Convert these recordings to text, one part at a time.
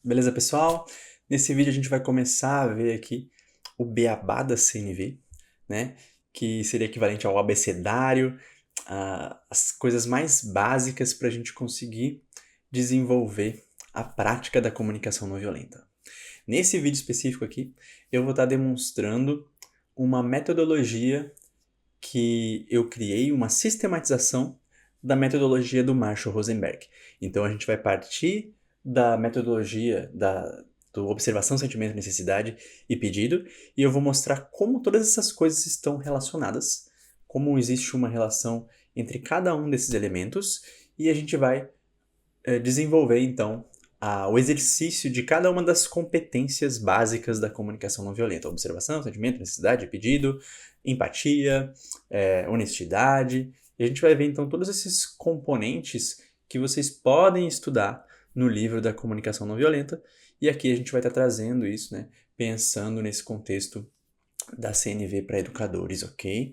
Beleza, pessoal? Nesse vídeo a gente vai começar a ver aqui o beabá da CNV, né? Que seria equivalente ao abecedário, as coisas mais básicas para a gente conseguir desenvolver a prática da comunicação não violenta. Nesse vídeo específico aqui, eu vou estar demonstrando uma metodologia que eu criei, uma sistematização da metodologia do Marshall Rosenberg. Então a gente vai partir da metodologia do observação, sentimento, necessidade e pedido, e eu vou mostrar como todas essas coisas estão relacionadas, como existe uma relação entre cada um desses elementos, e a gente vai desenvolver então o exercício de cada uma das competências básicas da comunicação não violenta: observação, sentimento, necessidade, pedido, empatia, honestidade. E a gente vai ver então todos esses componentes que vocês podem estudar no livro da comunicação não violenta, e aqui a gente vai estar trazendo isso, né, pensando nesse contexto da CNV para educadores, ok?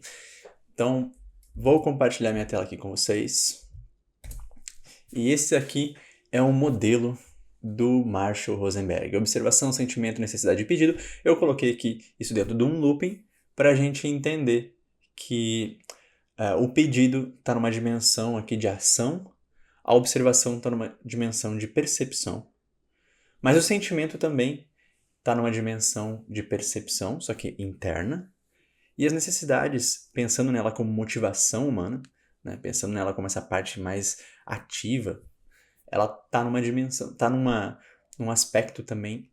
Então, vou compartilhar minha tela aqui com vocês. E esse aqui é um modelo do Marshall Rosenberg. Observação, sentimento, necessidade e pedido. Eu coloquei aqui isso dentro de um looping para a gente entender que o pedido está numa dimensão aqui de ação, a observação está numa dimensão de percepção, mas o sentimento também está numa dimensão de percepção, só que interna, e as necessidades, pensando nela como motivação humana, né, pensando nela como essa parte mais ativa, ela está numa dimensão, está num aspecto também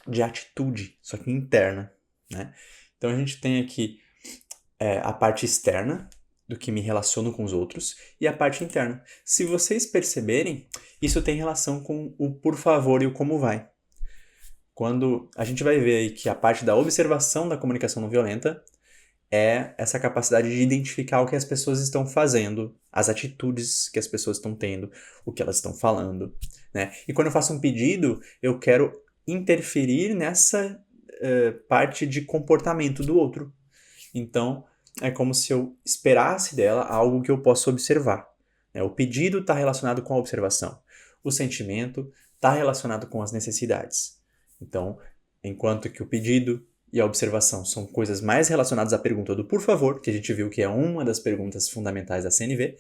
de atitude, só que interna, né? Então a gente tem aqui a parte externa, do que me relaciono com os outros, e a parte interna. Se vocês perceberem, isso tem relação com o por favor e o como vai. Quando a gente vai ver aí que a parte da observação da comunicação não violenta é essa capacidade de identificar o que as pessoas estão fazendo, as atitudes que as pessoas estão tendo, o que elas estão falando, né? E quando eu faço um pedido, eu quero interferir nessa parte de comportamento do outro. Então, é como se eu esperasse dela algo que eu possa observar, né? O pedido está relacionado com a observação. O sentimento está relacionado com as necessidades. Então, enquanto que o pedido e a observação são coisas mais relacionadas à pergunta do por favor, que a gente viu que é uma das perguntas fundamentais da CNV,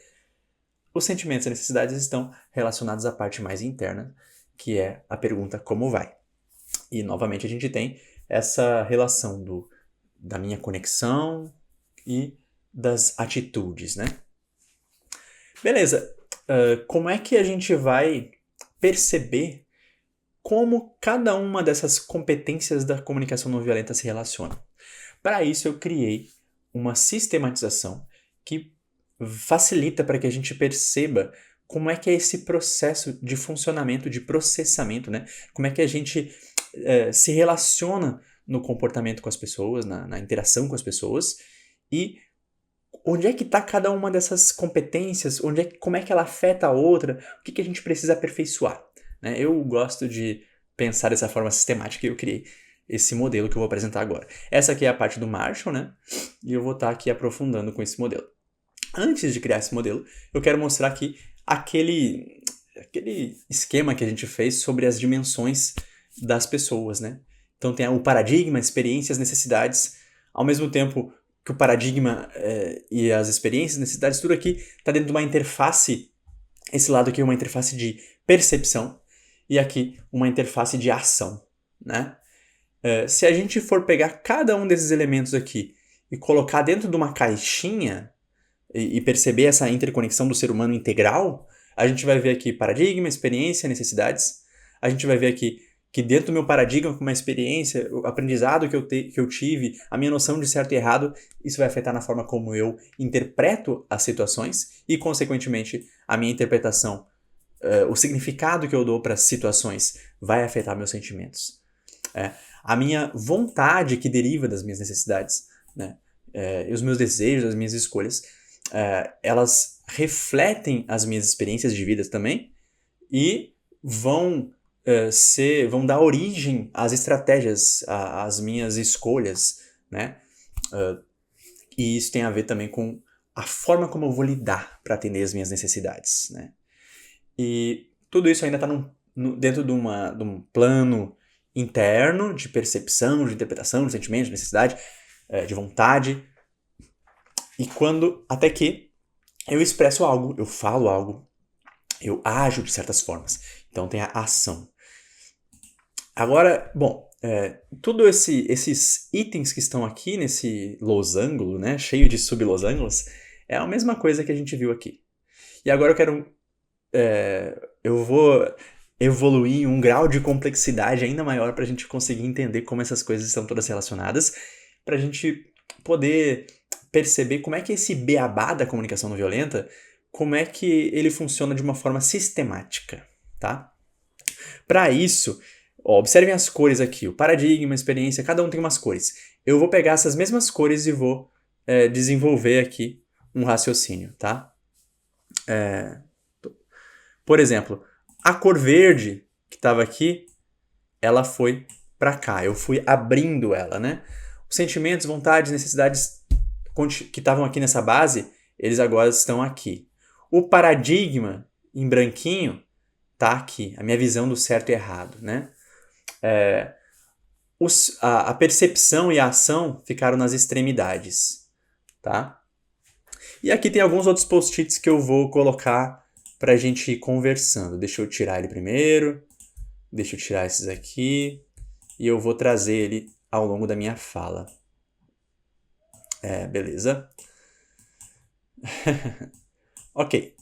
os sentimentos e necessidades estão relacionados à parte mais interna, que é a pergunta como vai. E, novamente, a gente tem essa relação da minha conexão e das atitudes, né? Beleza. Como é que a gente vai perceber como cada uma dessas competências da comunicação não violenta se relaciona? Para isso, eu criei uma sistematização que facilita para que a gente perceba como é que é esse processo de funcionamento, de processamento, né? Como é que a gente se relaciona no comportamento com as pessoas, na interação com as pessoas, e onde é que está cada uma dessas competências, como é que ela afeta a outra, o que a gente precisa aperfeiçoar, né? Eu gosto de pensar dessa forma sistemática e eu criei esse modelo que eu vou apresentar agora. Essa aqui é a parte do Marshall, né? E eu vou estar aqui aprofundando com esse modelo. Antes de criar esse modelo, eu quero mostrar aqui aquele esquema que a gente fez sobre as dimensões das pessoas, né? Então tem o paradigma, experiências, necessidades, ao mesmo tempo que o paradigma e as experiências, necessidades, tudo aqui está dentro de uma interface. Esse lado aqui é uma interface de percepção e aqui uma interface de ação, né? Se a gente for pegar cada um desses elementos aqui e colocar dentro de uma caixinha e perceber essa interconexão do ser humano integral, a gente vai ver aqui paradigma, experiência, necessidades. A gente vai ver aqui que dentro do meu paradigma, com uma experiência, o aprendizado que eu tive, a minha noção de certo e errado, isso vai afetar na forma como eu interpreto as situações e, consequentemente, a minha interpretação, o significado que eu dou para as situações vai afetar meus sentimentos. A minha vontade que deriva das minhas necessidades, né? E os meus desejos, as minhas escolhas, elas refletem as minhas experiências de vida também e vão dar origem às estratégias, às minhas escolhas, né? E isso tem a ver também com a forma como eu vou lidar para atender as minhas necessidades, né? E tudo isso ainda está dentro de um plano interno de percepção, de interpretação, de sentimento, de necessidade, de vontade. E até que eu expresso algo, eu falo algo, eu ajo de certas formas. Então tem a ação. Agora, bom, todos esses itens que estão aqui nesse losango, né, cheio de sublosangos, é a mesma coisa que a gente viu aqui. E agora eu vou evoluir em um grau de complexidade ainda maior para a gente conseguir entender como essas coisas estão todas relacionadas, para a gente poder perceber como é que esse beabá da comunicação não violenta, como é que ele funciona de uma forma sistemática, tá? Para isso, observem as cores aqui, o paradigma, a experiência, cada um tem umas cores. Eu vou pegar essas mesmas cores e vou desenvolver aqui um raciocínio, tá? Por exemplo, a cor verde que estava aqui, ela foi para cá. Eu fui abrindo ela, né? Os sentimentos, vontades, necessidades que estavam aqui nessa base, eles agora estão aqui. O paradigma em branquinho tá aqui. A minha visão do certo e errado, né? A percepção e a ação ficaram nas extremidades, tá? E aqui tem alguns outros post-its que eu vou colocar pra gente ir conversando. Deixa eu tirar ele primeiro. Deixa eu tirar esses aqui. E eu vou trazer ele ao longo da minha fala. Beleza. Ok.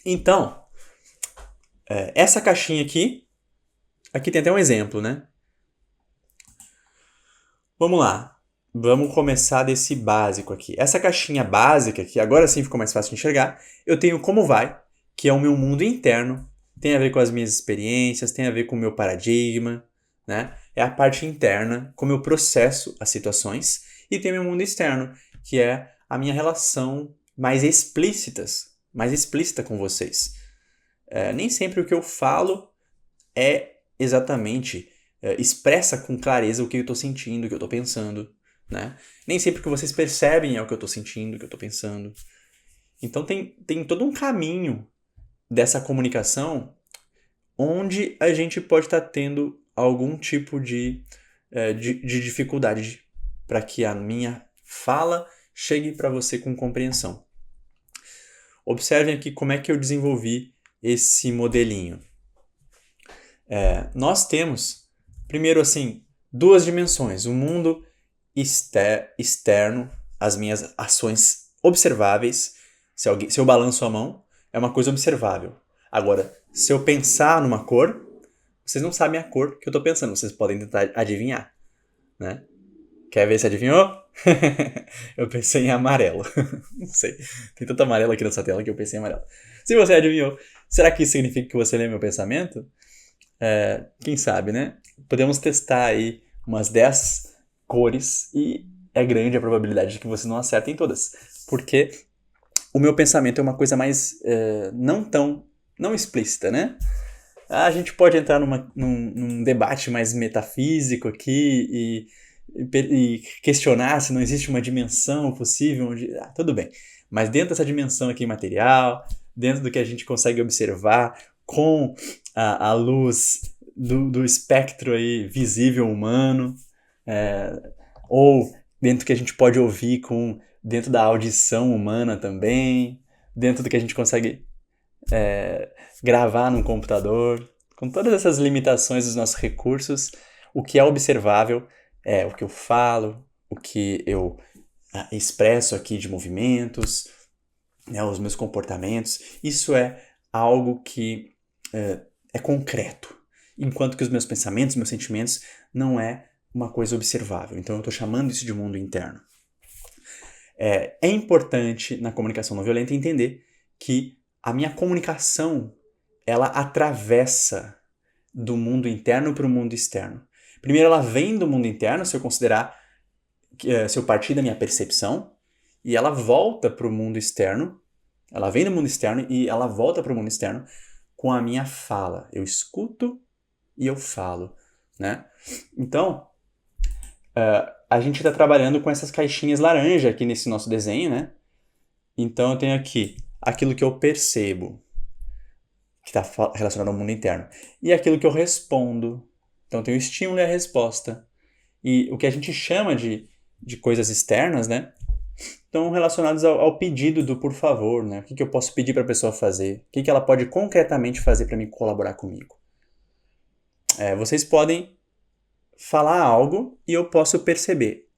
Então, essa caixinha aqui tem até um exemplo, né? Vamos lá. Vamos começar desse básico aqui. Essa caixinha básica, que agora sim ficou mais fácil de enxergar, eu tenho como vai, que é o meu mundo interno, tem a ver com as minhas experiências, tem a ver com o meu paradigma, né? É a parte interna, como eu processo as situações, e tem o meu mundo externo, que é a minha relação mais explícita com vocês. Nem sempre o que eu falo é exatamente expressa com clareza o que eu estou sentindo, o que eu estou pensando, né? Nem sempre o que vocês percebem é o que eu estou sentindo, o que eu estou pensando. Então tem todo um caminho dessa comunicação onde a gente pode estar tendo algum tipo de dificuldade para que a minha fala chegue para você com compreensão. Observem aqui como é que eu desenvolvi esse modelinho. Nós temos, primeiro assim, duas dimensões. O mundo externo, as minhas ações observáveis. Se eu balanço a mão, é uma coisa observável. Agora, se eu pensar numa cor, vocês não sabem a cor que eu estou pensando. Vocês podem tentar adivinhar, né? Quer ver se adivinhou? Eu pensei em amarelo. Não sei. Tem tanto amarelo aqui nessa tela que eu pensei em amarelo. Se você adivinhou, será que isso significa que você lê meu pensamento? Quem sabe, né? Podemos testar aí umas 10 cores e é grande a probabilidade de que você não acerte em todas. Porque o meu pensamento é uma coisa mais não explícita, né? A gente pode entrar num debate mais metafísico aqui e questionar se não existe uma dimensão possível onde... tudo bem. Mas dentro dessa dimensão aqui material, dentro do que a gente consegue observar com a luz do espectro aí visível humano, ou dentro do que a gente pode ouvir dentro da audição humana também, dentro do que a gente consegue gravar num computador, com todas essas limitações dos nossos recursos, o que é observável é o que eu falo, o que eu expresso aqui de movimentos, né, os meus comportamentos. Isso é algo que é concreto, enquanto que os meus pensamentos, meus sentimentos não é uma coisa observável. Então eu estou chamando isso de mundo interno. É importante na comunicação não violenta entender que a minha comunicação ela atravessa do mundo interno para o mundo externo. Primeiro ela vem do mundo interno, se eu partir da minha percepção, e ela volta para o mundo externo. Ela vem do mundo externo e ela volta para o mundo externo com a minha fala. Eu escuto e eu falo, né? Então, a gente está trabalhando com essas caixinhas laranja aqui nesse nosso desenho, né? Então eu tenho aqui aquilo que eu percebo. que está relacionado ao mundo interno, e aquilo que eu respondo. Então tem o estímulo e a resposta. E o que a gente chama de coisas externas, né? Estão relacionados ao pedido do por favor, né? O que eu posso pedir para a pessoa fazer? O que ela pode concretamente fazer para me colaborar comigo? Vocês podem falar algo e eu posso perceber.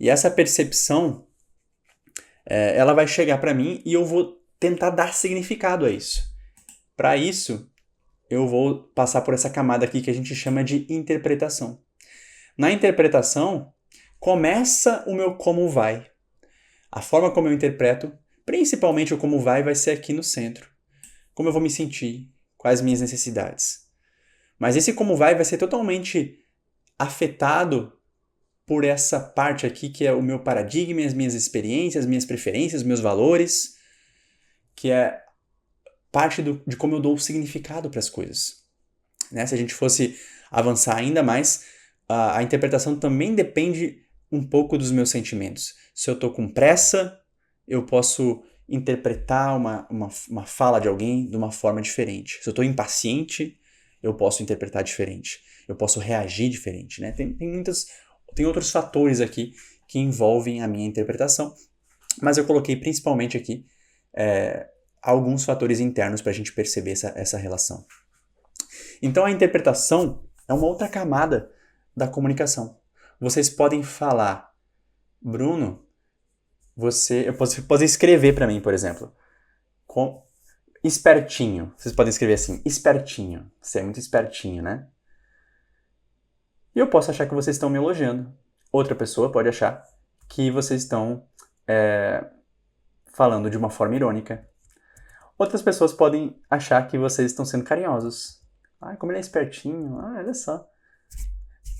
E essa percepção, ela vai chegar para mim e eu vou tentar dar significado a isso. Para isso, eu vou passar por essa camada aqui que a gente chama de interpretação. Na interpretação, começa o meu como vai. A forma como eu interpreto, principalmente o como vai ser aqui no centro. Como eu vou me sentir, quais minhas necessidades. Mas esse como vai ser totalmente afetado por essa parte aqui que é o meu paradigma, as minhas experiências, as minhas preferências, os meus valores, que é parte de como eu dou significado para as coisas. Né? Se a gente fosse avançar ainda mais, a interpretação também depende um pouco dos meus sentimentos. Se eu estou com pressa, eu posso interpretar uma fala de alguém de uma forma diferente. Se eu estou impaciente, eu posso interpretar diferente. Eu posso reagir diferente. Né? Tem outros fatores aqui que envolvem a minha interpretação, mas eu coloquei principalmente aqui alguns fatores internos para a gente perceber essa relação. Então a interpretação é uma outra camada da comunicação. Vocês podem falar, Bruno, eu posso escrever para mim, por exemplo, com espertinho. Vocês podem escrever assim, espertinho. Você é muito espertinho, né? E eu posso achar que vocês estão me elogiando. Outra pessoa pode achar que vocês estão falando de uma forma irônica. Outras pessoas podem achar que vocês estão sendo carinhosos. Como ele é espertinho. Olha só.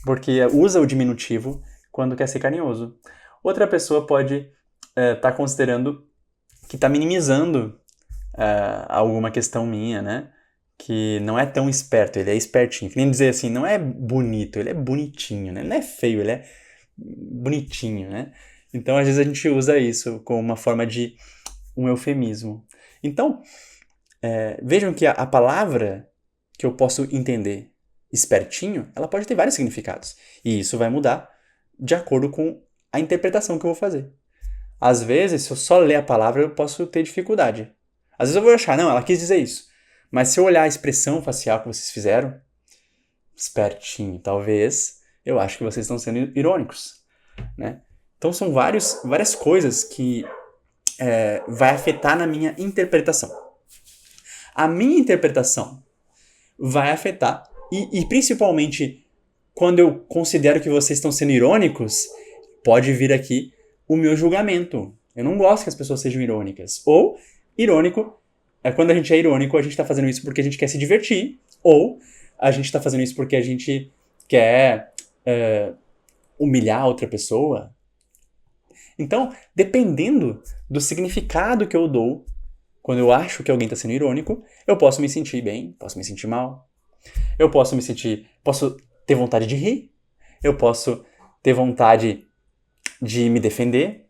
Porque usa o diminutivo quando quer ser carinhoso. Outra pessoa pode estar considerando que está minimizando alguma questão minha, né? Que não é tão esperto, ele é espertinho. Querendo dizer assim, não é bonito, ele é bonitinho, né? Não é feio, ele é bonitinho, né? Então, às vezes a gente usa isso como uma forma de um eufemismo. Então, vejam que a palavra que eu posso entender espertinho, ela pode ter vários significados. E isso vai mudar de acordo com a interpretação que eu vou fazer. Às vezes, se eu só ler a palavra, eu posso ter dificuldade. Às vezes eu vou achar, não, ela quis dizer isso. Mas se eu olhar a expressão facial que vocês fizeram, espertinho, talvez, eu acho que vocês estão sendo irônicos, né? Então são várias coisas que vai afetar na minha interpretação. A minha interpretação vai afetar, e principalmente quando eu considero que vocês estão sendo irônicos, pode vir aqui o meu julgamento. Eu não gosto que as pessoas sejam irônicas. Ou, irônico, quando a gente é irônico, a gente está fazendo isso porque a gente quer se divertir, ou a gente está fazendo isso porque a gente quer humilhar outra pessoa. Então, dependendo do significado que eu dou, quando eu acho que alguém está sendo irônico, eu posso me sentir bem, posso me sentir mal. Eu posso ter vontade de rir. Eu posso ter vontade de me defender.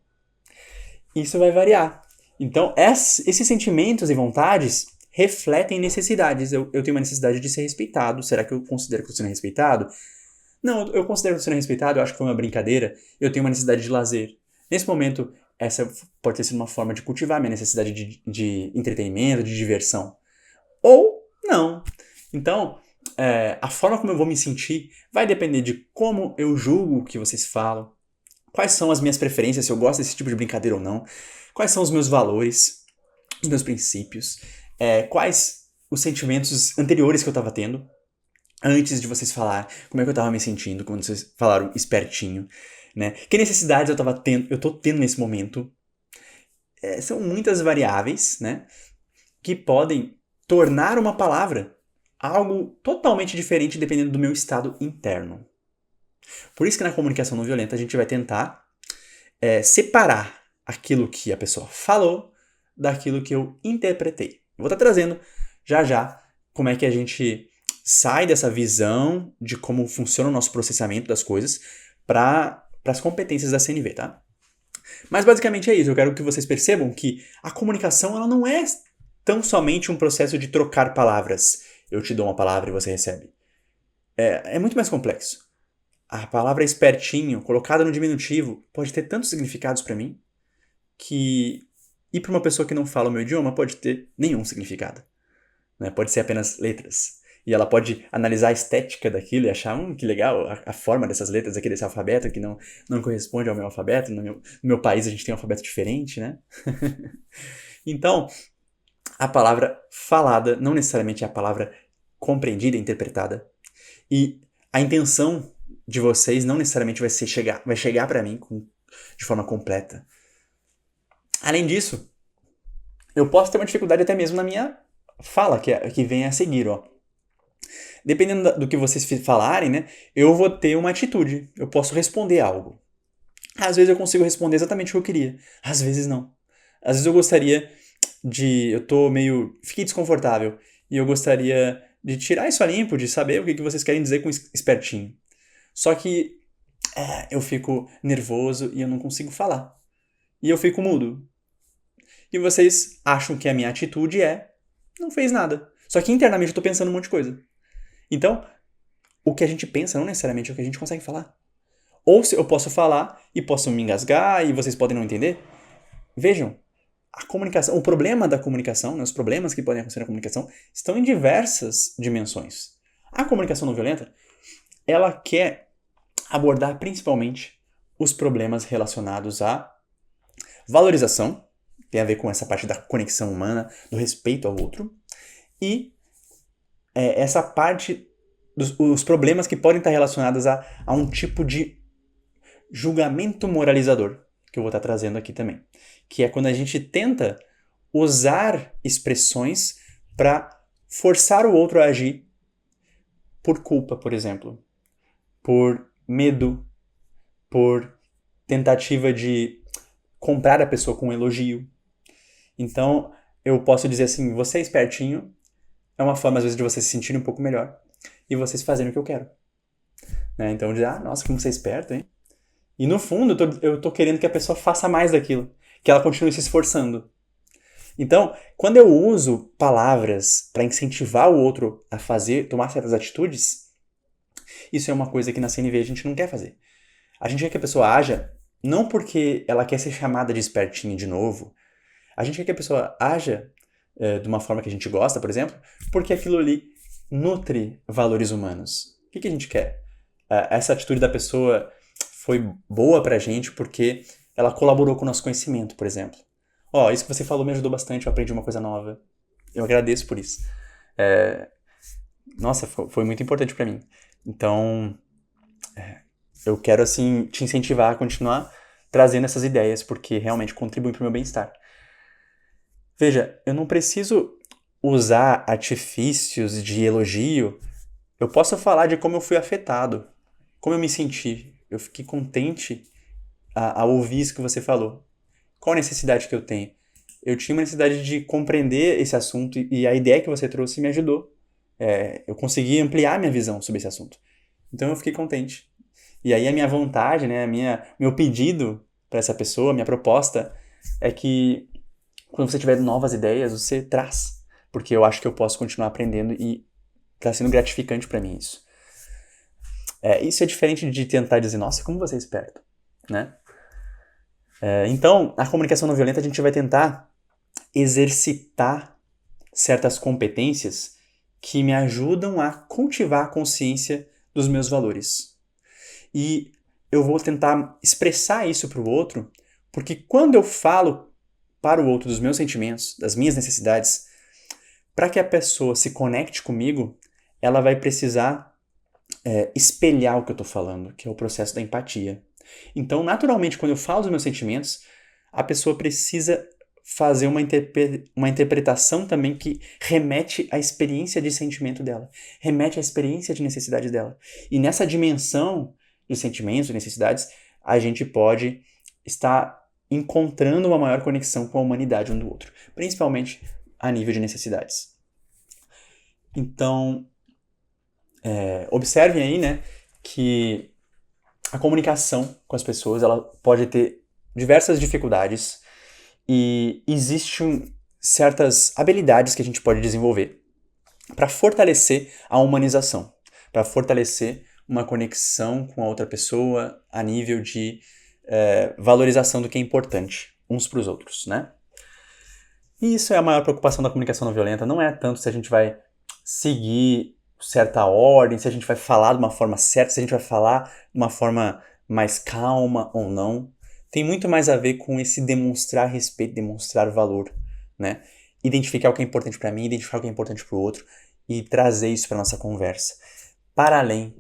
Isso vai variar. Então, esses sentimentos e vontades refletem necessidades. Eu tenho uma necessidade de ser respeitado. Será que eu considero que eu estou sendo respeitado? Não, eu considero que eu estou sendo respeitado. Eu acho que foi uma brincadeira. Eu tenho uma necessidade de lazer. Nesse momento, essa pode ter sido uma forma de cultivar minha necessidade de entretenimento, de diversão. Ou não. Então, a forma como eu vou me sentir vai depender de como eu julgo o que vocês falam, quais são as minhas preferências, se eu gosto desse tipo de brincadeira ou não, quais são os meus valores, os meus princípios, quais os sentimentos anteriores que eu estava tendo antes de vocês falar, como é que eu estava me sentindo quando vocês falaram espertinho, né? Que necessidades eu estou tendo nesse momento. São muitas variáveis, né, que podem tornar uma palavra algo totalmente diferente dependendo do meu estado interno. Por isso que na comunicação não violenta a gente vai tentar separar aquilo que a pessoa falou daquilo que eu interpretei. Eu vou estar trazendo já como é que a gente sai dessa visão de como funciona o nosso processamento das coisas para as competências da CNV, tá? Mas basicamente é isso. Eu quero que vocês percebam que a comunicação ela não é tão somente um processo de trocar palavras. Eu te dou uma palavra e você recebe. É muito mais complexo. A palavra espertinho, colocada no diminutivo, pode ter tantos significados para mim que... E para uma pessoa que não fala o meu idioma, pode ter nenhum significado. Né? Pode ser apenas letras. E ela pode analisar a estética daquilo e achar, que legal, a forma dessas letras aqui, desse alfabeto, que não corresponde ao meu alfabeto. No meu país a gente tem um alfabeto diferente, né? Então, a palavra falada não necessariamente é a palavra compreendida e interpretada. E a intenção de vocês não necessariamente vai chegar para mim de forma completa. Além disso, eu posso ter uma dificuldade até mesmo na minha fala, que vem a seguir, ó. Dependendo do que vocês falarem, né, eu vou ter uma atitude. Eu posso responder algo. Às vezes eu consigo responder exatamente o que eu queria. Às vezes não. Às vezes eu gostaria fiquei desconfortável. E eu gostaria de tirar isso a limpo, de saber o que vocês querem dizer com espertinho. Só que eu fico nervoso e eu não consigo falar. E eu fico mudo. E vocês acham que a minha atitude não fez nada. Só que internamente eu tô pensando um monte de coisa. Então, o que a gente pensa não necessariamente é o que a gente consegue falar. Ou se eu posso falar e posso me engasgar e vocês podem não entender. Vejam, a comunicação, o problema da comunicação, né, os problemas que podem acontecer na comunicação estão em diversas dimensões. A comunicação não violenta, ela quer abordar principalmente os problemas relacionados à valorização, tem a ver com essa parte da conexão humana, do respeito ao outro, e essa parte dos problemas que podem estar relacionados a um tipo de julgamento moralizador, que eu vou estar trazendo aqui também, que é quando a gente tenta usar expressões para forçar o outro a agir por culpa, por exemplo, por medo, por tentativa de comprar a pessoa com um elogio. Então, eu posso dizer assim, você é espertinho, é uma forma, às vezes, de vocês se sentirem um pouco melhor e vocês fazerem o que eu quero. Né? Então, dizer, nossa, como você é esperto, hein? E, no fundo, eu tô querendo que a pessoa faça mais daquilo, que ela continue se esforçando. Então, quando eu uso palavras para incentivar o outro a tomar certas atitudes, isso é uma coisa que na CNV a gente não quer fazer. A gente quer que a pessoa haja não porque ela quer ser chamada de espertinho de novo. A gente quer que a pessoa haja de uma forma que a gente gosta, por exemplo, porque aquilo ali nutre valores humanos. O que a gente quer? Essa atitude da pessoa foi boa pra gente porque ela colaborou com o nosso conhecimento, por exemplo. Isso que você falou me ajudou bastante, eu aprendi uma coisa nova. Eu agradeço por isso. Nossa, foi muito importante pra mim. Então, eu quero, assim, te incentivar a continuar trazendo essas ideias, porque realmente contribuem pro meu bem-estar. Veja, eu não preciso usar artifícios de elogio. Eu posso falar de como eu fui afetado, como eu me senti. Eu fiquei contente ao ouvir isso que você falou. Qual a necessidade que eu tenho? Eu tinha uma necessidade de compreender esse assunto e a ideia que você trouxe me ajudou. Eu consegui ampliar minha visão sobre esse assunto. Então eu fiquei contente. E aí a minha vontade, né, meu pedido para essa pessoa, minha proposta é que quando você tiver novas ideias, você traz. Porque eu acho que eu posso continuar aprendendo e tá sendo gratificante para mim isso. Isso é diferente de tentar dizer, nossa, como você é esperto, né? Então, a comunicação não violenta a gente vai tentar exercitar certas competências que me ajudam a cultivar a consciência dos meus valores. E eu vou tentar expressar isso para o outro, porque quando eu falo para o outro dos meus sentimentos, das minhas necessidades, para que a pessoa se conecte comigo, ela vai precisar espelhar o que eu estou falando, que é o processo da empatia. Então, naturalmente, quando eu falo dos meus sentimentos, a pessoa precisa fazer uma interpretação também que remete à experiência de sentimento dela, remete à experiência de necessidade dela. E nessa dimensão de sentimentos e necessidades, a gente pode estar encontrando uma maior conexão com a humanidade um do outro, principalmente a nível de necessidades. Então, observem aí, né, que a comunicação com as pessoas ela pode ter diversas dificuldades e existe certas habilidades que a gente pode desenvolver para fortalecer a humanização, para fortalecer uma conexão com a outra pessoa a nível de valorização do que é importante uns para os outros, né? E isso é a maior preocupação da comunicação não violenta, não é tanto se a gente vai seguir certa ordem, se a gente vai falar de uma forma certa, se a gente vai falar de uma forma mais calma ou não. Tem muito mais a ver com esse demonstrar respeito, demonstrar valor, né? Identificar o que é importante para mim, identificar o que é importante para o outro e trazer isso para nossa conversa. Para além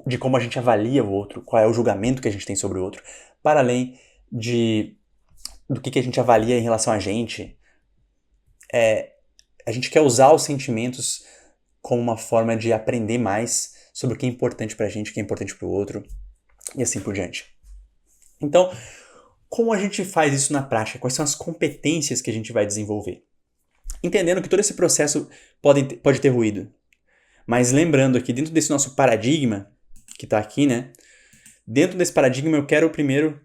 de como a gente avalia o outro, qual é o julgamento que a gente tem sobre o outro, para além do que a gente avalia em relação a gente, a gente quer usar os sentimentos como uma forma de aprender mais sobre o que é importante pra gente, o que é importante pro outro, e assim por diante. Então, como a gente faz isso na prática? Quais são as competências que a gente vai desenvolver? Entendendo que todo esse processo pode ter ruído. Mas lembrando aqui, dentro desse nosso paradigma, que tá aqui, né? Dentro desse paradigma eu quero primeiro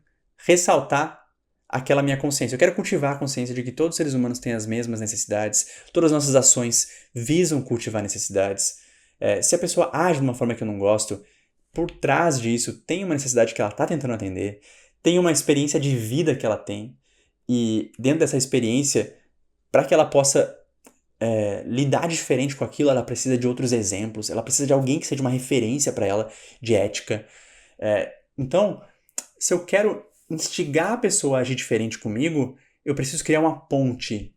ressaltar aquela minha consciência. Eu quero cultivar a consciência de que todos os seres humanos têm as mesmas necessidades, todas as nossas ações visam cultivar necessidades. Se a pessoa age de uma forma que eu não gosto, por trás disso tem uma necessidade que ela está tentando atender, tem uma experiência de vida que ela tem, e dentro dessa experiência, para que ela possa lidar diferente com aquilo, ela precisa de outros exemplos, ela precisa de alguém que seja uma referência para ela de ética. Então, se eu quero instigar a pessoa a agir diferente comigo, eu preciso criar uma ponte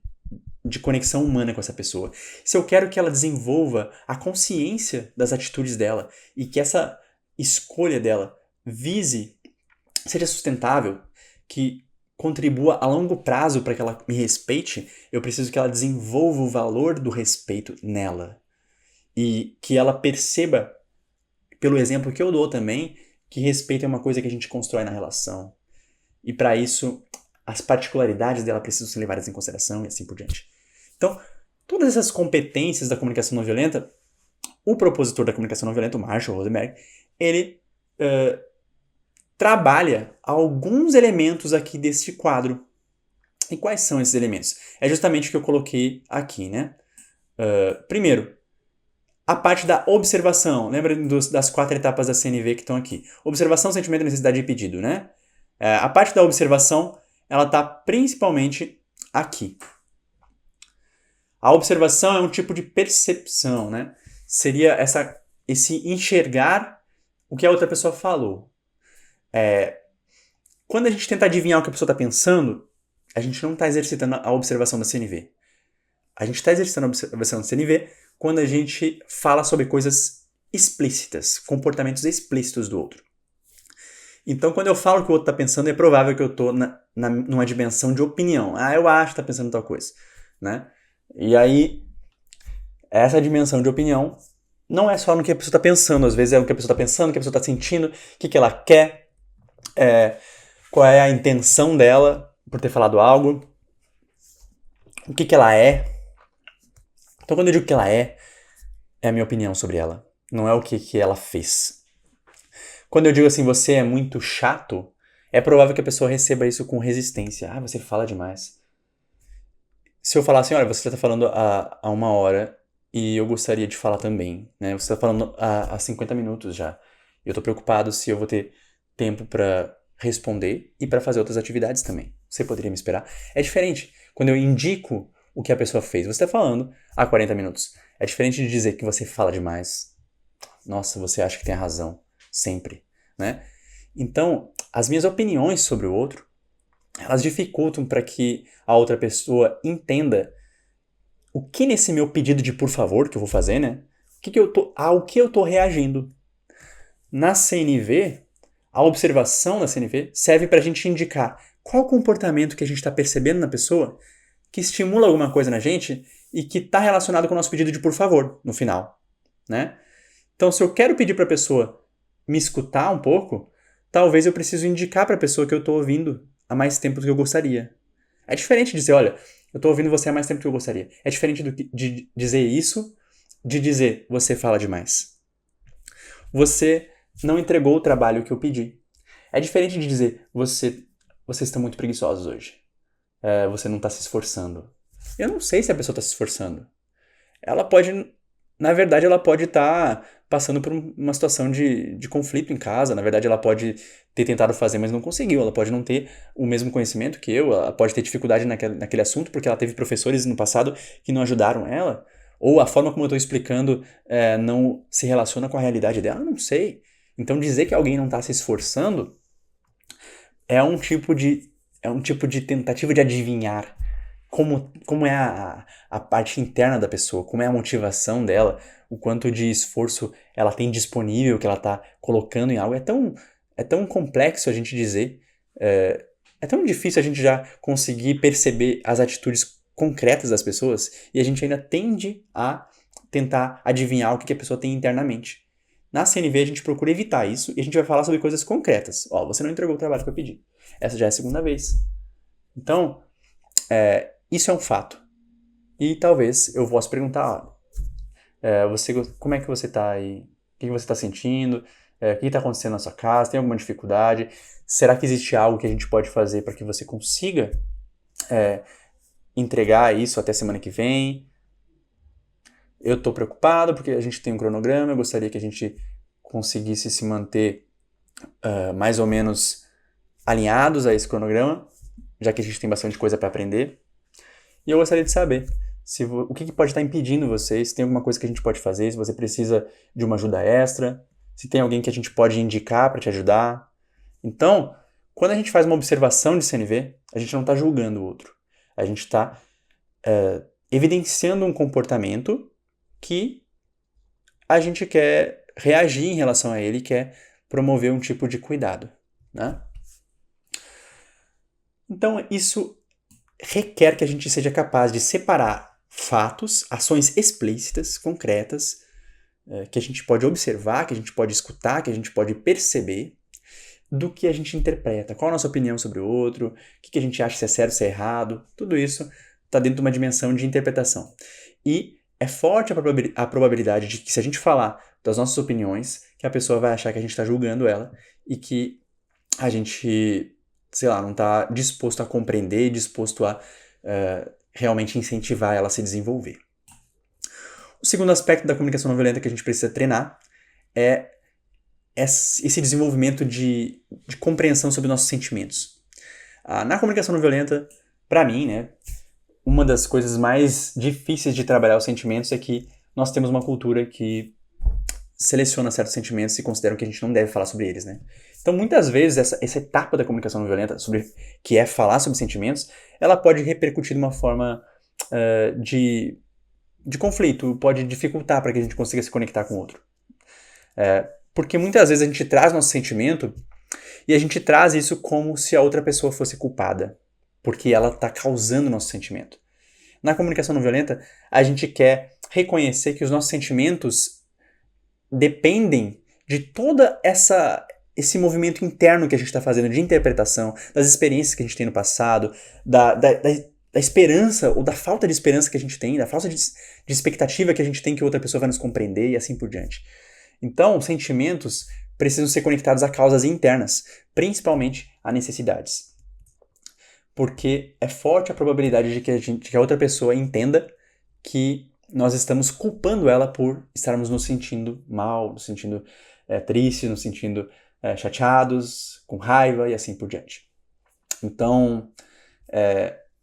de conexão humana com essa pessoa. Se eu quero que ela desenvolva a consciência das atitudes dela e que essa escolha dela seja sustentável, que contribua a longo prazo para que ela me respeite, eu preciso que ela desenvolva o valor do respeito nela. E que ela perceba, pelo exemplo que eu dou também, que respeito é uma coisa que a gente constrói na relação. E para isso, as particularidades dela precisam ser levadas em consideração e assim por diante. Então, todas essas competências da comunicação não violenta, o propositor da comunicação não violenta, o Marshall Rosenberg, ele trabalha alguns elementos aqui deste quadro. E quais são esses elementos? É justamente o que eu coloquei aqui, né? Primeiro, a parte da observação. Lembra das 4 etapas da CNV que estão aqui. Observação, sentimento, necessidade e pedido, né? A parte da observação, ela está principalmente aqui. A observação é um tipo de percepção, né? Seria esse enxergar o que a outra pessoa falou. Quando a gente tenta adivinhar o que a pessoa está pensando, a gente não está exercitando a observação da CNV. A gente está exercitando a observação da CNV quando a gente fala sobre coisas explícitas, comportamentos explícitos do outro. Então, quando eu falo o que o outro está pensando, é provável que eu estou numa dimensão de opinião. Eu acho que está pensando tal coisa, né? E aí, essa dimensão de opinião não é só no que a pessoa está pensando. Às vezes é o que a pessoa está pensando, o que a pessoa está sentindo, o que ela quer, qual é a intenção dela por ter falado algo, o que ela é. Então, quando eu digo que ela é a minha opinião sobre ela. Não é o que ela fez. Quando eu digo assim, você é muito chato, é provável que a pessoa receba isso com resistência. Você fala demais. Se eu falar assim, olha, você já está falando há 1 hora e eu gostaria de falar também, né? Você está falando há 50 minutos já. Eu estou preocupado se eu vou ter tempo para responder e para fazer outras atividades também. Você poderia me esperar? É diferente quando eu indico o que a pessoa fez. Você está falando há 40 minutos. É diferente de dizer que você fala demais. Nossa, você acha que tem a razão. Sempre, né? Então, as minhas opiniões sobre o outro, elas dificultam para que a outra pessoa entenda o que nesse meu pedido de por favor que eu vou fazer, né? Ao que eu tô reagindo. Na CNV, a observação da CNV serve para a gente indicar qual comportamento que a gente está percebendo na pessoa que estimula alguma coisa na gente e que está relacionado com o nosso pedido de por favor no final, né? Então, se eu quero pedir para a pessoa me escutar um pouco, talvez eu preciso indicar para a pessoa que eu estou ouvindo há mais tempo do que eu gostaria. É diferente de dizer, olha, eu estou ouvindo você há mais tempo do que eu gostaria. É diferente de dizer isso, de dizer, você fala demais. Você não entregou o trabalho que eu pedi. É diferente de dizer, vocês estão muito preguiçosos hoje. Você não está se esforçando. eu não sei se a pessoa está se esforçando. Ela pode, na verdade, ela pode estar passando por uma situação de conflito em casa. Na verdade, ela pode ter tentado fazer, mas não conseguiu. Ela pode não ter o mesmo conhecimento que eu. Ela pode ter dificuldade naquele assunto porque ela teve professores no passado que não ajudaram ela. Ou a forma como eu estou explicando não se relaciona com a realidade dela. Eu não sei. Então, dizer que alguém não está se esforçando é um tipo de tentativa de adivinhar como é a parte interna da pessoa, como é a motivação dela, o quanto de esforço ela tem disponível, que ela está colocando em algo. É tão complexo a gente dizer, é tão difícil a gente já conseguir perceber as atitudes concretas das pessoas e a gente ainda tende a tentar adivinhar o que a pessoa tem internamente. Na CNV a gente procura evitar isso e a gente vai falar sobre coisas concretas. Ó, você não entregou o trabalho que eu pedi. Essa já é a segunda vez. Então, isso é um fato. E talvez eu possa perguntar, como é que você está aí? O que você está sentindo? O que está acontecendo na sua casa? Tem alguma dificuldade? Será que existe algo que a gente pode fazer para que você consiga entregar isso até semana que vem? Eu estou preocupado porque a gente tem um cronograma, eu gostaria que a gente conseguisse se manter mais ou menos alinhados a esse cronograma, já que a gente tem bastante coisa para aprender. E eu gostaria de saber o que pode estar impedindo vocês, se tem alguma coisa que a gente pode fazer, se você precisa de uma ajuda extra, se tem alguém que a gente pode indicar para te ajudar. Então, quando a gente faz uma observação de CNV, a gente não está julgando o outro. A gente está evidenciando um comportamento que a gente quer reagir em relação a ele, quer promover um tipo de cuidado, né? Então, isso requer que a gente seja capaz de separar fatos, ações explícitas, concretas, que a gente pode observar, que a gente pode escutar, que a gente pode perceber, do que a gente interpreta. Qual a nossa opinião sobre o outro, o que a gente acha se é certo, se é errado. Tudo isso está dentro de uma dimensão de interpretação. E é forte a probabilidade de que, se a gente falar das nossas opiniões, que a pessoa vai achar que a gente está julgando ela e que a gente, sei lá, não está disposto a compreender, disposto a realmente incentivar ela a se desenvolver. O segundo aspecto da comunicação não violenta que a gente precisa treinar é esse desenvolvimento de compreensão sobre nossos sentimentos. Na comunicação não violenta, para mim, né, uma das coisas mais difíceis de trabalhar os sentimentos é que nós temos uma cultura que seleciona certos sentimentos e considera que a gente não deve falar sobre eles, né? Então, muitas vezes, essa etapa da comunicação não violenta, que é falar sobre sentimentos, ela pode repercutir de uma forma de conflito, pode dificultar para que a gente consiga se conectar com o outro. Porque muitas vezes a gente traz nosso sentimento e a gente traz isso como se a outra pessoa fosse culpada, porque ela está causando nosso sentimento. Na comunicação não violenta, a gente quer reconhecer que os nossos sentimentos dependem de toda esse movimento interno que a gente está fazendo de interpretação, das experiências que a gente tem no passado, da esperança ou da falta de esperança que a gente tem, da falta de expectativa que a gente tem que outra pessoa vai nos compreender e assim por diante. Então, sentimentos precisam ser conectados a causas internas, principalmente a necessidades. Porque é forte a probabilidade de que a outra pessoa entenda que nós estamos culpando ela por estarmos nos sentindo mal, nos sentindo tristes, nos sentindo chateados, com raiva e assim por diante. Então,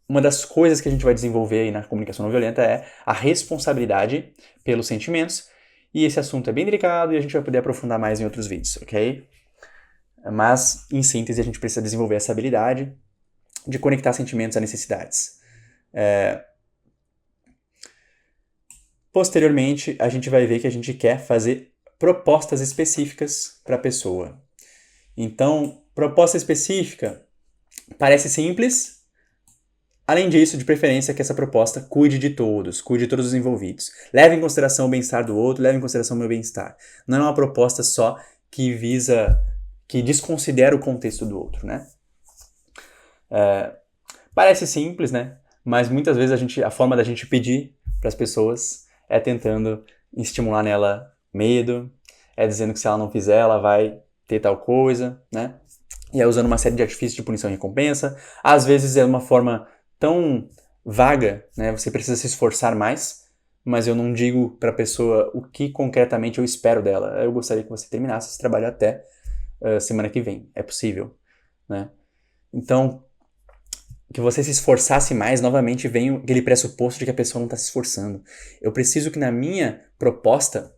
uma das coisas que a gente vai desenvolver aí na comunicação não violenta é a responsabilidade pelos sentimentos, e esse assunto é bem delicado e a gente vai poder aprofundar mais em outros vídeos, ok? Mas, em síntese, a gente precisa desenvolver essa habilidade de conectar sentimentos a necessidades. Posteriormente, a gente vai ver que a gente quer fazer propostas específicas para a pessoa. Então, proposta específica parece simples. Além disso, de preferência, que essa proposta cuide de todos os envolvidos. Leve em consideração o bem-estar do outro, leve em consideração o meu bem-estar. Não é uma proposta só que desconsidera o contexto do outro, né? Parece simples, né? Mas muitas vezes a forma da gente pedir para as pessoas é tentando estimular nela medo, é dizendo que se ela não fizer, ela vai ter tal coisa, né? E é usando uma série de artifícios de punição e recompensa. Às vezes é uma forma tão vaga, né? Você precisa se esforçar mais, mas eu não digo para a pessoa o que concretamente eu espero dela. Eu gostaria que você terminasse esse trabalho até semana que vem. É possível, né? Então, que você se esforçasse mais, novamente vem aquele pressuposto de que a pessoa não está se esforçando. Eu preciso que na minha proposta,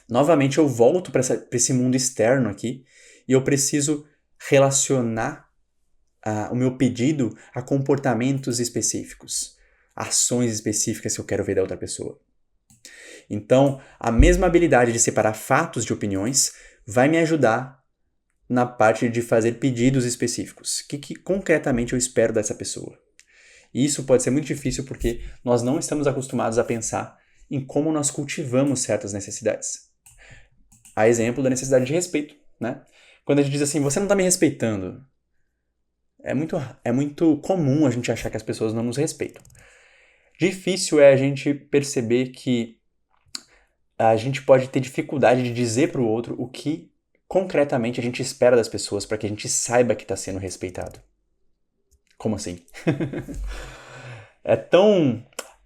novamente eu volto para esse mundo externo aqui e eu preciso relacionar o meu pedido a comportamentos específicos, ações específicas que eu quero ver da outra pessoa. Então, a mesma habilidade de separar fatos de opiniões vai me ajudar na parte de fazer pedidos específicos. O que concretamente eu espero dessa pessoa? E isso pode ser muito difícil porque nós não estamos acostumados a pensar em como nós cultivamos certas necessidades. A exemplo da necessidade de respeito, né? Quando a gente diz assim, você não está me respeitando, é muito comum a gente achar que as pessoas não nos respeitam. Difícil é a gente perceber que a gente pode ter dificuldade de dizer para o outro o que concretamente a gente espera das pessoas para que a gente saiba que está sendo respeitado. Como assim?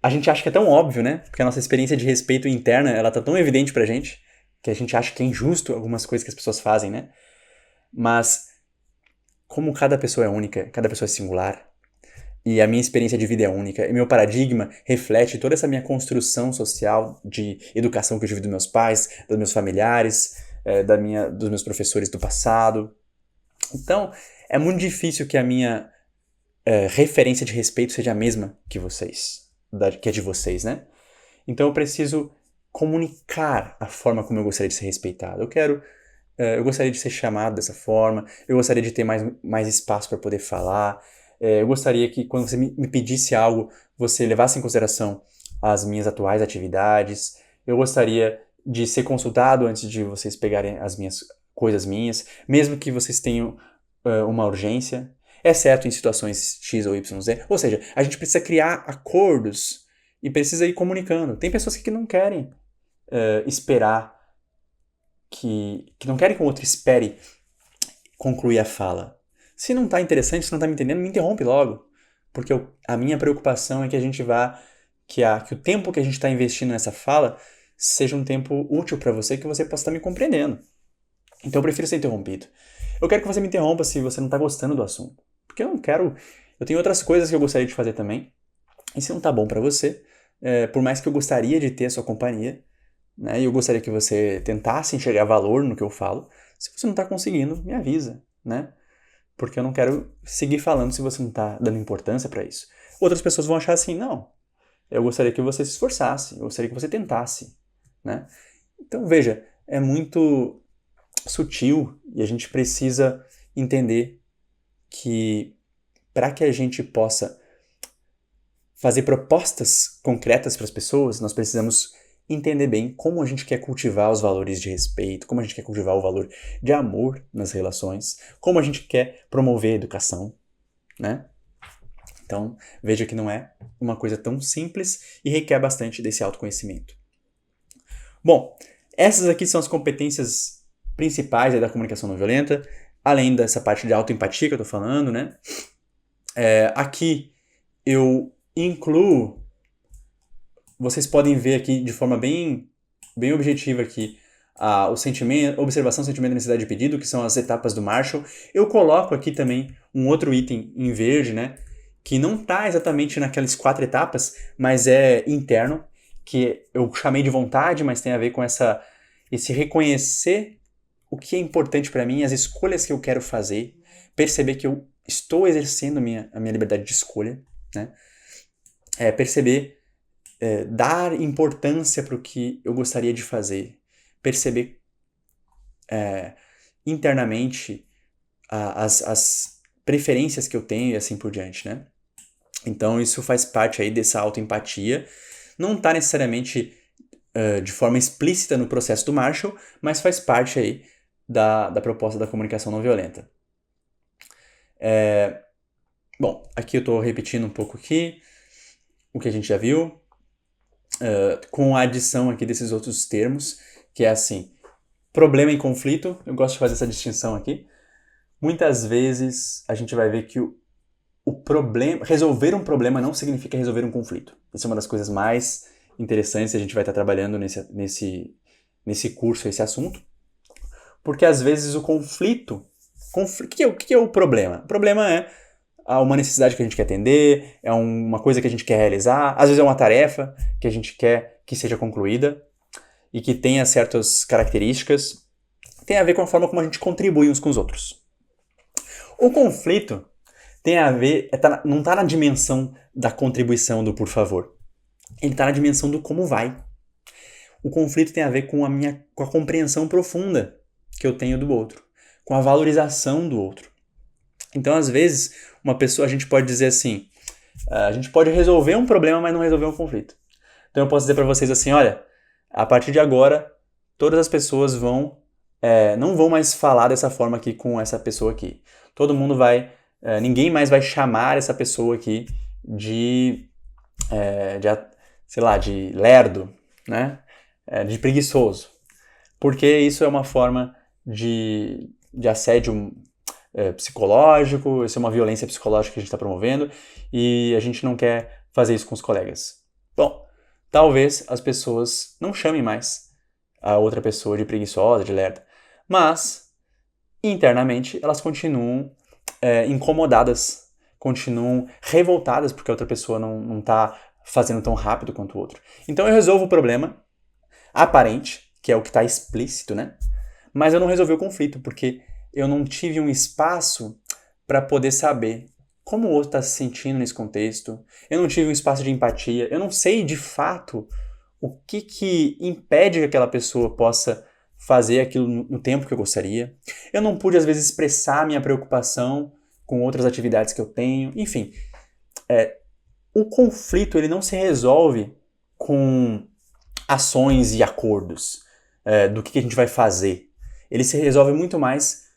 A gente acha que é tão óbvio, né? Porque a nossa experiência de respeito interna, ela tá tão evidente pra gente, que a gente acha que é injusto algumas coisas que as pessoas fazem, né? Mas, como cada pessoa é única, cada pessoa é singular, e a minha experiência de vida é única, e meu paradigma reflete toda essa minha construção social de educação que eu tive dos meus pais, dos meus familiares, dos meus professores do passado. Então, é muito difícil que a minha referência de respeito seja a mesma que vocês, que é de vocês, né? Então eu preciso comunicar a forma como eu gostaria de ser respeitado. Eu gostaria de ser chamado dessa forma, eu gostaria de ter mais espaço para poder falar, eu gostaria que quando você me pedisse algo, você levasse em consideração as minhas atuais atividades, eu gostaria de ser consultado antes de vocês pegarem as coisas minhas, mesmo que vocês tenham uma urgência, exceto em situações X ou Y, Z. Ou seja, a gente precisa criar acordos e precisa ir comunicando. Tem pessoas que não querem esperar, que não querem que o outro espere concluir a fala. Se não está interessante, se não está me entendendo, me interrompe logo. Porque a minha preocupação é que a gente que o tempo que a gente está investindo nessa fala seja um tempo útil para você, que você possa estar me compreendendo. Então eu prefiro ser interrompido. Eu quero que você me interrompa se você não está gostando do assunto. Porque eu não quero. Eu tenho outras coisas que eu gostaria de fazer também. E se não tá bom para você, por mais que eu gostaria de ter a sua companhia, né, e eu gostaria que você tentasse enxergar valor no que eu falo, se você não tá conseguindo, me avisa, né? Porque eu não quero seguir falando se você não tá dando importância para isso. Outras pessoas vão achar assim, não, eu gostaria que você se esforçasse, eu gostaria que você tentasse, né? Então, veja, é muito sutil e a gente precisa entender que para que a gente possa fazer propostas concretas para as pessoas, nós precisamos entender bem como a gente quer cultivar os valores de respeito, como a gente quer cultivar o valor de amor nas relações, como a gente quer promover a educação, né? Então, veja que não é uma coisa tão simples e requer bastante desse autoconhecimento. Bom, essas aqui são as competências principais da comunicação não violenta, além dessa parte de autoempatia que eu tô falando, né? Aqui eu incluo, vocês podem ver aqui de forma bem objetiva aqui, o sentimento, observação, sentimento, necessidade de pedido, que são as etapas do Marshall. Eu coloco aqui também um outro item em verde, né, que não está exatamente naquelas 4 etapas, mas é interno, que eu chamei de vontade, mas tem a ver com esse reconhecer o que é importante para mim, as escolhas que eu quero fazer, perceber que eu estou exercendo a minha liberdade de escolha, né? Perceber, dar importância para o que eu gostaria de fazer, perceber internamente as preferências que eu tenho e assim por diante, né? Então isso faz parte aí dessa autoempatia, não está necessariamente de forma explícita no processo do Marshall, mas faz parte aí da proposta da comunicação não violenta. Bom, aqui eu estou repetindo um pouco aqui o que a gente já viu, com a adição aqui desses outros termos, que é assim, problema e conflito, eu gosto de fazer essa distinção aqui. Muitas vezes a gente vai ver que resolver um problema não significa resolver um conflito. Isso é uma das coisas mais interessantes, a gente vai estar trabalhando nesse curso, esse assunto. Porque às vezes o conflito... O que é o problema? O problema é uma necessidade que a gente quer atender, é uma coisa que a gente quer realizar, às vezes é uma tarefa que a gente quer que seja concluída e que tenha certas características. Tem a ver com a forma como a gente contribui uns com os outros. O conflito tem a ver, não está na dimensão da contribuição do por favor. Ele está na dimensão do como vai. O conflito tem a ver com a compreensão profunda que eu tenho do outro, com a valorização do outro. Então, às vezes, a gente pode dizer assim, a gente pode resolver um problema, mas não resolver um conflito. Então, eu posso dizer para vocês assim, olha, a partir de agora, todas as pessoas não vão mais falar dessa forma aqui com essa pessoa aqui. Todo mundo ninguém mais vai chamar essa pessoa aqui de lerdo, né? De preguiçoso. Porque isso é uma forma de assédio psicológico, isso é uma violência psicológica que a gente está promovendo e a gente não quer fazer isso com os colegas. Bom, talvez as pessoas não chamem mais a outra pessoa de preguiçosa, de lerda, mas internamente elas continuam incomodadas, continuam revoltadas porque a outra pessoa não está fazendo tão rápido quanto o outro. Então eu resolvo o problema aparente, que é o que está explícito, né? Mas eu não resolvi o conflito, porque eu não tive um espaço para poder saber como o outro está se sentindo nesse contexto. Eu não tive um espaço de empatia. Eu não sei, de fato, o que impede que aquela pessoa possa fazer aquilo no tempo que eu gostaria. Eu não pude, às vezes, expressar minha preocupação com outras atividades que eu tenho. Enfim, o conflito ele não se resolve com ações e acordos do que a gente vai fazer. Ele se resolve muito mais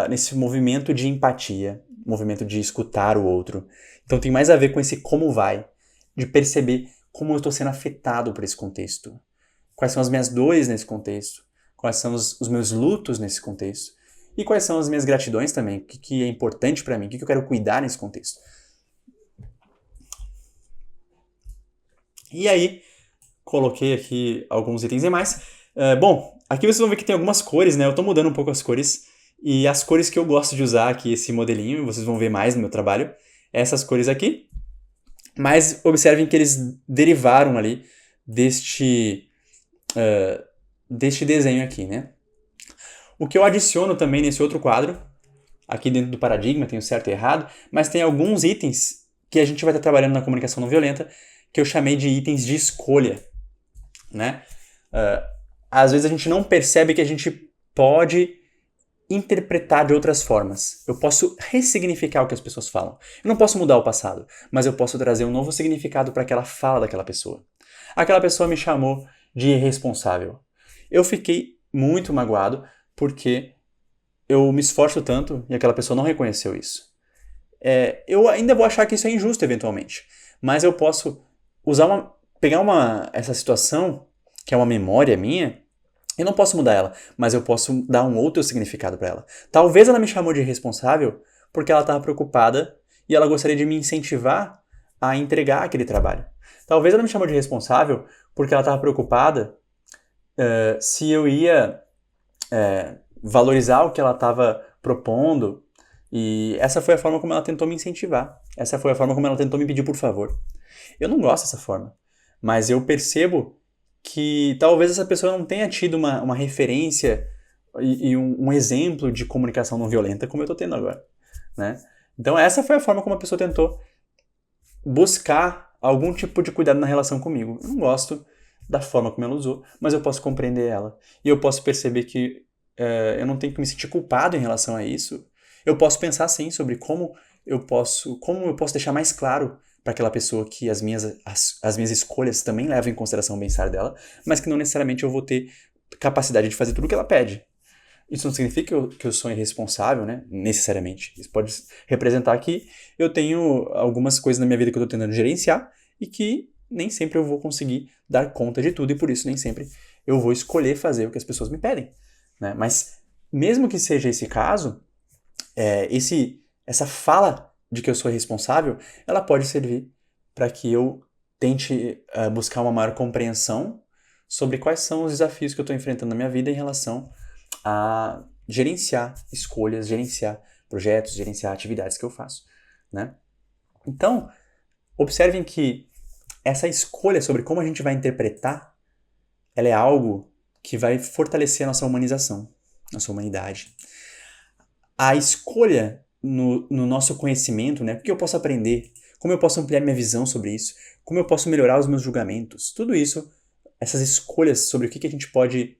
nesse movimento de empatia, movimento de escutar o outro. Então tem mais a ver com esse como vai, de perceber como eu estou sendo afetado por esse contexto. Quais são as minhas dores nesse contexto, quais são os meus lutos nesse contexto, e quais são as minhas gratidões também, o que é importante para mim, o que eu quero cuidar nesse contexto. E aí, coloquei aqui alguns itens e mais. Bom, aqui vocês vão ver que tem algumas cores, né? Eu estou mudando um pouco as cores. E as cores que eu gosto de usar aqui, esse modelinho, vocês vão ver mais no meu trabalho, essas cores aqui. Mas observem que eles derivaram ali deste desenho aqui, né? O que eu adiciono também nesse outro quadro, aqui dentro do paradigma, tem o certo e errado, mas tem alguns itens que a gente vai estar trabalhando na comunicação não violenta, que eu chamei de itens de escolha, né? Às vezes a gente não percebe que a gente pode interpretar de outras formas. Eu posso ressignificar o que as pessoas falam. Eu não posso mudar o passado, mas eu posso trazer um novo significado para aquela fala daquela pessoa. Aquela pessoa me chamou de irresponsável. Eu fiquei muito magoado porque eu me esforço tanto e aquela pessoa não reconheceu isso. Eu ainda vou achar que isso é injusto eventualmente, mas eu posso pegar essa situação, que é uma memória minha. Eu não posso mudar ela, mas eu posso dar um outro significado para ela. Talvez ela me chamou de irresponsável porque ela estava preocupada e ela gostaria de me incentivar a entregar aquele trabalho. Talvez ela me chamou de irresponsável porque ela estava preocupada se eu ia valorizar o que ela estava propondo. E essa foi a forma como ela tentou me incentivar. Essa foi a forma como ela tentou me pedir por favor. Eu não gosto dessa forma, mas eu percebo que talvez essa pessoa não tenha tido uma referência e um exemplo de comunicação não violenta como eu estou tendo agora, né? Então essa foi a forma como a pessoa tentou buscar algum tipo de cuidado na relação comigo. Eu não gosto da forma como ela usou, mas eu posso compreender ela. E eu posso perceber que eu não tenho que me sentir culpado em relação a isso. Eu posso pensar sim sobre como eu posso deixar mais claro para aquela pessoa que as minhas escolhas também levam em consideração o bem-estar dela, mas que não necessariamente eu vou ter capacidade de fazer tudo o que ela pede. Isso não significa que eu sou irresponsável, né? Necessariamente. Isso pode representar que eu tenho algumas coisas na minha vida que eu estou tentando gerenciar e que nem sempre eu vou conseguir dar conta de tudo e por isso nem sempre eu vou escolher fazer o que as pessoas me pedem, né? Mas mesmo que seja esse caso, essa fala de que eu sou responsável, ela pode servir para que eu tente buscar uma maior compreensão sobre quais são os desafios que eu estou enfrentando na minha vida em relação a gerenciar escolhas, gerenciar projetos, gerenciar atividades que eu faço, né? Então, observem que essa escolha sobre como a gente vai interpretar, ela é algo que vai fortalecer a nossa humanização, nossa humanidade. A escolha no nosso conhecimento, né? O que eu posso aprender, como eu posso ampliar minha visão sobre isso, como eu posso melhorar os meus julgamentos, tudo isso, essas escolhas sobre o que a gente pode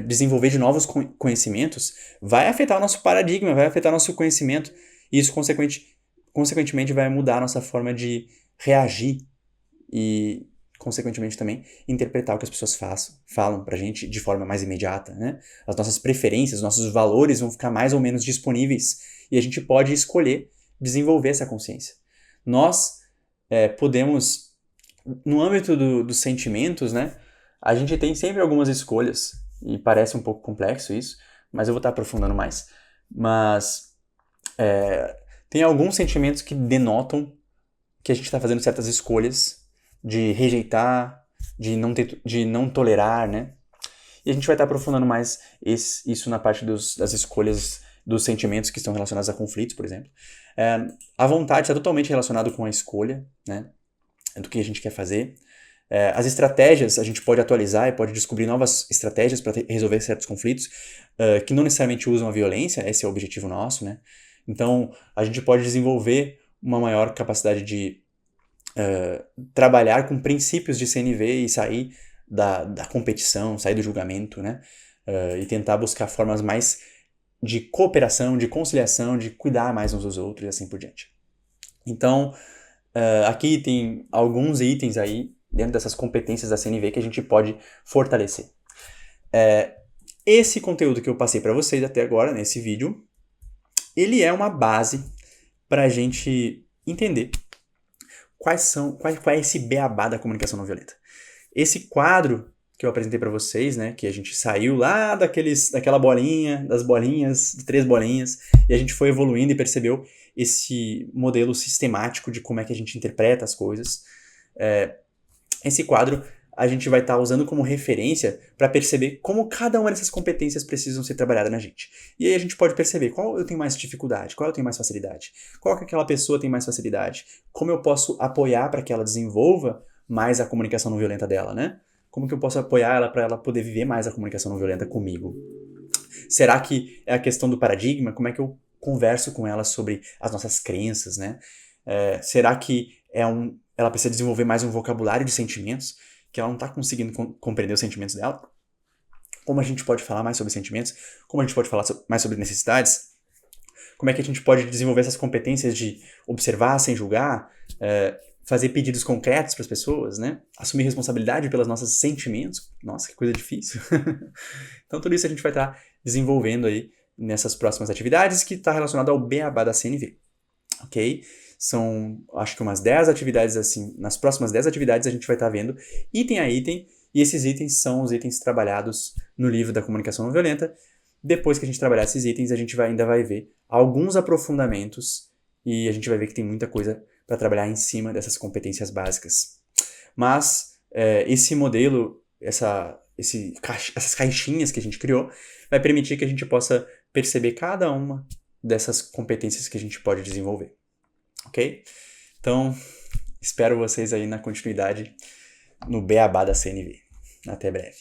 desenvolver de novos conhecimentos, vai afetar o nosso paradigma, vai afetar o nosso conhecimento, e isso, consequentemente, vai mudar a nossa forma de reagir e, consequentemente, também interpretar o que as pessoas falam pra gente de forma mais imediata, né? As nossas preferências, os nossos valores vão ficar mais ou menos disponíveis e a gente pode escolher desenvolver essa consciência. Nós podemos, no âmbito dos sentimentos, né? A gente tem sempre algumas escolhas e parece um pouco complexo isso, mas eu vou estar aprofundando mais. Mas tem alguns sentimentos que denotam que a gente está fazendo certas escolhas de rejeitar, de não tolerar, né? E a gente vai estar aprofundando mais isso na parte das escolhas dos sentimentos que estão relacionados a conflitos, por exemplo. A vontade está totalmente relacionada com a escolha, né? Do que a gente quer fazer. As estratégias, a gente pode atualizar e pode descobrir novas estratégias para resolver certos conflitos que não necessariamente usam a violência, esse é o objetivo nosso, né? Então, a gente pode desenvolver uma maior capacidade de trabalhar com princípios de CNV e sair da competição, sair do julgamento, né? E tentar buscar formas mais de cooperação, de conciliação, de cuidar mais uns dos outros e assim por diante. Então, aqui tem alguns itens aí dentro dessas competências da CNV que a gente pode fortalecer. Esse conteúdo que eu passei para vocês até agora, nesse vídeo, ele é uma base para a gente entender qual é esse beabá da comunicação não violenta. Esse quadro que eu apresentei para vocês, né, que a gente saiu lá daquela bolinha, das bolinhas, de 3 bolinhas, e a gente foi evoluindo e percebeu esse modelo sistemático de como é que a gente interpreta as coisas. Esse quadro a gente vai estar usando como referência para perceber como cada uma dessas competências precisam ser trabalhadas na gente. E aí a gente pode perceber qual eu tenho mais dificuldade, qual eu tenho mais facilidade, qual que aquela pessoa tem mais facilidade, como eu posso apoiar para que ela desenvolva mais a comunicação não violenta dela, né? Como que eu posso apoiar ela para ela poder viver mais a comunicação não violenta comigo? Será que é a questão do paradigma? Como é que eu converso com ela sobre as nossas crenças, né? Será que ela precisa desenvolver mais um vocabulário de sentimentos, que ela não está conseguindo compreender os sentimentos dela? Como a gente pode falar mais sobre sentimentos? Como a gente pode falar mais sobre necessidades? Como é que a gente pode desenvolver essas competências de observar sem julgar, fazer pedidos concretos para as pessoas, né? Assumir responsabilidade pelos nossos sentimentos? Nossa, que coisa difícil. Então, tudo isso a gente vai estar desenvolvendo aí nessas próximas atividades, que está relacionado ao beabá da CNV, ok? São, acho que umas 10 atividades assim. Nas próximas 10 atividades a gente vai estar vendo item a item, e esses itens são os itens trabalhados no livro da comunicação não violenta. Depois que a gente trabalhar esses itens, a gente ainda vai ver alguns aprofundamentos e a gente vai ver que tem muita coisa para trabalhar em cima dessas competências básicas. Mas esse modelo, essas caixinhas que a gente criou, vai permitir que a gente possa perceber cada uma dessas competências que a gente pode desenvolver. Ok? Então, espero vocês aí na continuidade no beabá da CNV. Até breve.